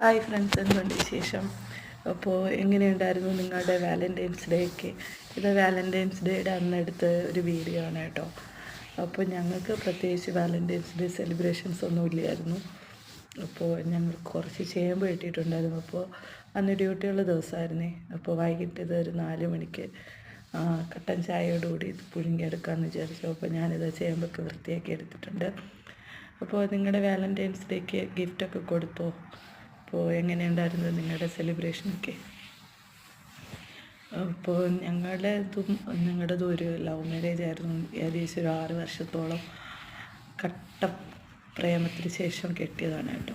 Hi friends, എന്തുണ്ട് വിശേഷം? അപ്പോൾ എങ്ങനെയുണ്ടായിരുന്നു നിങ്ങളുടെ വാലൻറ്റൈൻസ് ഡേ ഒക്കെ? ഇത് വാലൻറ്റൈൻസ് ഡേയുടെ അന്നെടുത്ത ഒരു വീഡിയോ ആണ് കേട്ടോ. അപ്പോൾ ഞങ്ങൾക്ക് പ്രത്യേകിച്ച് വാലൻറ്റൈൻസ് ഡേ സെലിബ്രേഷൻസ് ഒന്നും ഇല്ലായിരുന്നു. അപ്പോൾ ഞങ്ങൾ കുറച്ച് ചേമ്പ് കിട്ടിയിട്ടുണ്ടായിരുന്നു. അപ്പോൾ അന്ന് ഡ്യൂട്ടിയുള്ള ദിവസമായിരുന്നേ. അപ്പോൾ വൈകിട്ട് ഇതൊരു 4 മണിക്ക് കട്ടൻ ചായയോടുകൂടി ഇത് പുഴുങ്ങിയെടുക്കാമെന്ന് വിചാരിച്ചു. അപ്പോൾ ഞാനിത് ചേമ്പൊക്കെ വൃത്തിയാക്കി എടുത്തിട്ടുണ്ട്. അപ്പോൾ നിങ്ങളുടെ വാലൻറ്റൈൻസ് ഡേക്ക് ഗിഫ്റ്റൊക്കെ കൊടുത്തോ? അപ്പോൾ എങ്ങനെയുണ്ടായിരുന്നു നിങ്ങളുടെ സെലിബ്രേഷനൊക്കെ? അപ്പോൾ ഞങ്ങളുടേതും ഒരു ലവ് മാരേജ് ആയിരുന്നു. ഏകദേശം ഒരു 6 വർഷത്തോളം കട്ട പ്രേമത്തിന് ശേഷം കെട്ടിയതാണ് കേട്ടോ.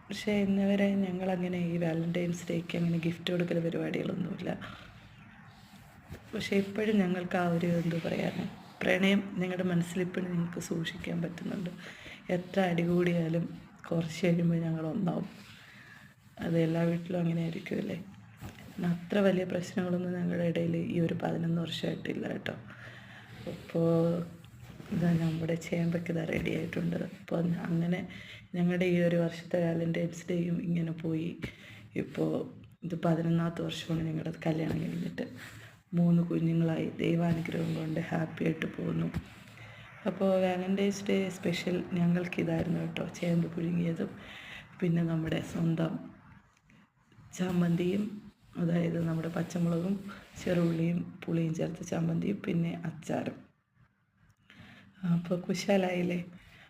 പക്ഷേ ഇന്നുവരെ ഞങ്ങളങ്ങനെ ഈ വാലൻറ്റൈൻസ് ഡേക്ക് അങ്ങനെ ഗിഫ്റ്റ് കൊടുക്കൽ പരിപാടികളൊന്നുമില്ല. പക്ഷേ ഇപ്പോഴും ഞങ്ങൾക്ക് ആ ഒരു പ്രണയം ഞങ്ങളുടെ മനസ്സിലിപ്പോഴും ഞങ്ങൾക്ക് സൂക്ഷിക്കാൻ പറ്റുന്നുണ്ട്. എത്ര അടികൂടിയാലും കുറച്ച് കഴിയുമ്പോൾ ഞങ്ങൾ ഒന്നാവും. അത് എല്ലാ വീട്ടിലും അങ്ങനെ ആയിരിക്കുമല്ലേ. അത്ര വലിയ പ്രശ്നങ്ങളൊന്നും ഞങ്ങളുടെ ഇടയിൽ ഈ ഒരു 11 വർഷമായിട്ടില്ല കേട്ടോ. അപ്പോൾ ഇതാ നമ്മുടെ ചേമ്പൊക്കെ ഇതാ റെഡി ആയിട്ടുണ്ട്. അപ്പോൾ അങ്ങനെ ഞങ്ങളുടെ ഈ ഒരു വർഷത്തെ വാലൻറ്റൈൻസ് ഡേയും ഇങ്ങനെ പോയി. ഇപ്പോൾ ഇത് 11ാമത്തെ വർഷമാണ് ഞങ്ങളുടെ കല്യാണം കഴിഞ്ഞിട്ട്. 3 കുഞ്ഞുങ്ങളായി. ദൈവാനുഗ്രഹം കൊണ്ട് ഹാപ്പി ആയിട്ട് പോകുന്നു. അപ്പോൾ വാലൻറ്റൈൻസ് ഡേ സ്പെഷ്യൽ ഞങ്ങൾക്കിതായിരുന്നു കേട്ടോ. ചേമ്പ് പുഴുങ്ങിയതും പിന്നെ നമ്മുടെ സ്വന്തം ചമ്മന്തിയും, അതായത് നമ്മുടെ പച്ചമുളകും ചെറുള്ളിയും പുളിയും ചേർത്ത് ചമ്മന്തിയും പിന്നെ അച്ചാറും. അപ്പോൾ കുശാലായില്ലേ?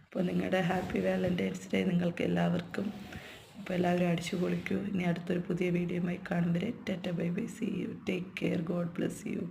അപ്പോൾ നിങ്ങളുടെ ഹാപ്പി വാലൻറ്റൈൻസ് ഡേ നിങ്ങൾക്ക് എല്ലാവർക്കും. അപ്പോൾ എല്ലാവരും അടിച്ചു പൊളിക്കൂ. ഇനി അടുത്തൊരു പുതിയ വീഡിയോയുമായി കാണുമ്പോൾ tata bye bye, see you, take care, God bless U.